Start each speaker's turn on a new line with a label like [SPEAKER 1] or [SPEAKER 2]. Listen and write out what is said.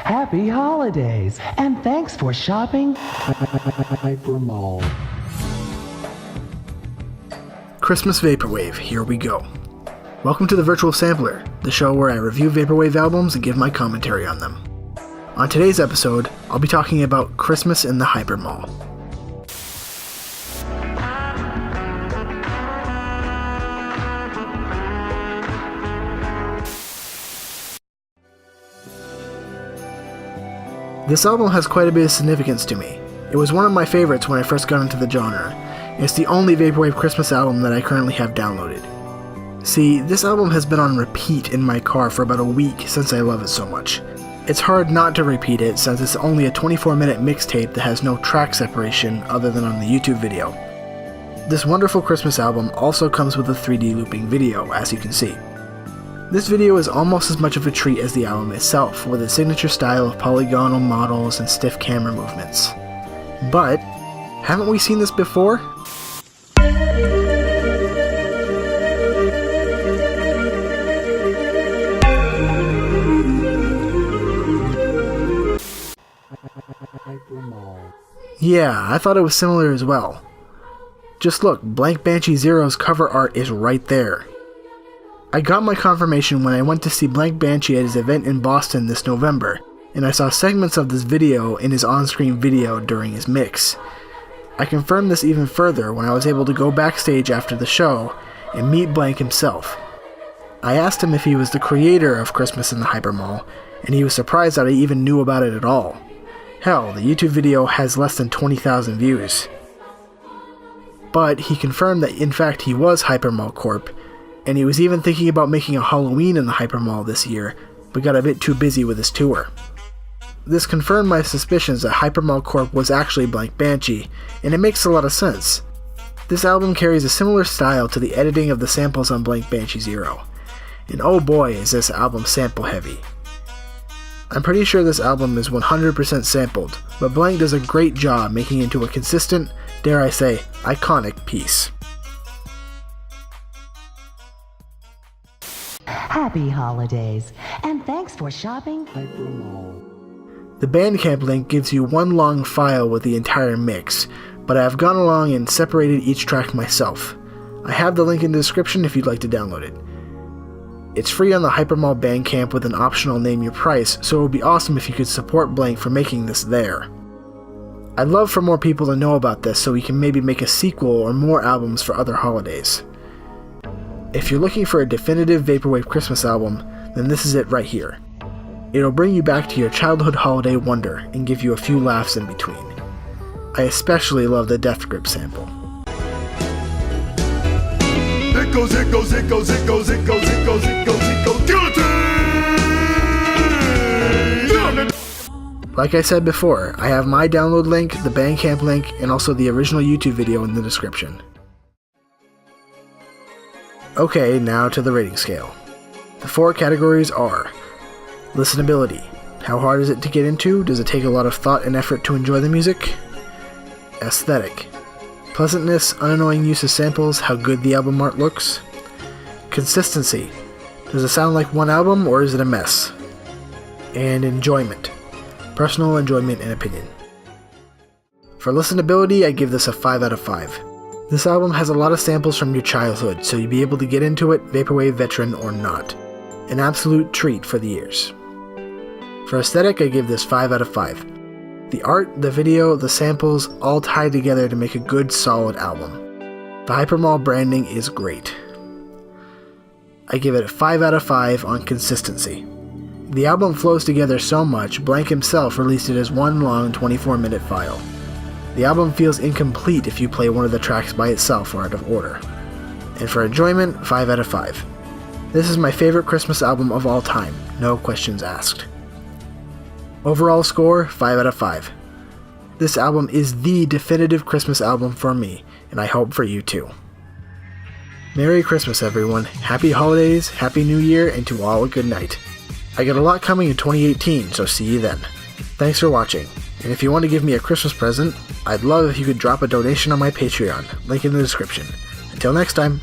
[SPEAKER 1] Happy holidays, and thanks for shopping HYPERMALL.
[SPEAKER 2] Christmas Vaporwave, here we go. Welcome to the Virtual Sampler, the show where I review Vaporwave albums and give my commentary on them. On today's episode, I'll be talking about Christmas in the HYPERMALL. This album has quite a bit of significance to me. It was one of my favorites when I first got into the genre. It's the only Vaporwave Christmas album that I currently have downloaded. See, this album has been on repeat in my car for about a week since I love it so much. It's hard not to repeat it since it's only a 24-minute mixtape that has no track separation other than on the YouTube video. This wonderful Christmas album also comes with a 3D looping video, as you can see. This video is almost as much of a treat as the album itself, with its signature style of polygonal models and stiff camera movements. But, haven't we seen this before? Yeah, I thought it was similar as well. Just look, Blank Banshee Zero's cover art is right there. I got my confirmation when I went to see Blank Banshee at his event in Boston this November, and I saw segments of this video in his on-screen video during his mix. I confirmed this even further when I was able to go backstage after the show and meet Blank himself. I asked him if he was the creator of Christmas in the HYPERMALL, and he was surprised that I even knew about it at all. Hell, the YouTube video has less than 20,000 views. But he confirmed that in fact he was HYPERMALL Corp, and he was even thinking about making a Halloween in the HYPERMALL this year, but got a bit too busy with his tour. This confirmed my suspicions that HYPERMALL Corp was actually Blank Banshee, and it makes a lot of sense. This album carries a similar style to the editing of the samples on Blank Banshee Zero, and oh boy is this album sample heavy. I'm pretty sure this album is 100% sampled, but Blank does a great job making it into a consistent, dare I say, iconic piece.
[SPEAKER 1] Happy holidays, and thanks for shopping HYPERMALL.
[SPEAKER 2] The Bandcamp link gives you one long file with the entire mix, but I have gone along and separated each track myself. I have the link in the description if you'd like to download it. It's free on the HYPERMALL Bandcamp with an optional name your price, so it would be awesome if you could support Blank for making this there. I'd love for more people to know about this so we can maybe make a sequel or more albums for other holidays. If you're looking for a definitive Vaporwave Christmas album, then this is it right here. It'll bring you back to your childhood holiday wonder and give you a few laughs in between. I especially love the Death Grip sample.
[SPEAKER 3] It goes, it goes, it goes, it goes, it goes, it goes, it goes, it goes, guillotine!
[SPEAKER 2] Like I said before, I have my download link, the Bandcamp link, and also the original YouTube video in the description. Okay, now to the rating scale. The 4 categories are: listenability. How hard is it to get into? Does it take a lot of thought and effort to enjoy the music? Aesthetic. Pleasantness, unannoying use of samples, how good the album art looks. Consistency. Does it sound like one album or is it a mess? And enjoyment. Personal enjoyment and opinion. For listenability, I give this a 5 out of 5. This album has a lot of samples from your childhood, so you'll be able to get into it, Vaporwave veteran or not. An absolute treat for the ears. For aesthetic, I give this 5 out of 5. The art, the video, the samples, all tie together to make a good, solid album. The HYPERMALL branding is great. I give it a 5 out of 5 on consistency. The album flows together so much, Blank himself released it as one long 24-minute file. The album feels incomplete if you play one of the tracks by itself or out of order. And for enjoyment, 5 out of 5. This is my favorite Christmas album of all time, no questions asked. Overall score, 5 out of 5. This album is the definitive Christmas album for me, and I hope for you too. Merry Christmas everyone, Happy Holidays, Happy New Year, and to all a good night. I got a lot coming in 2018, so see you then. Thanks for watching, and if you want to give me a Christmas present, I'd love if you could drop a donation on my Patreon, link in the description. Until next time.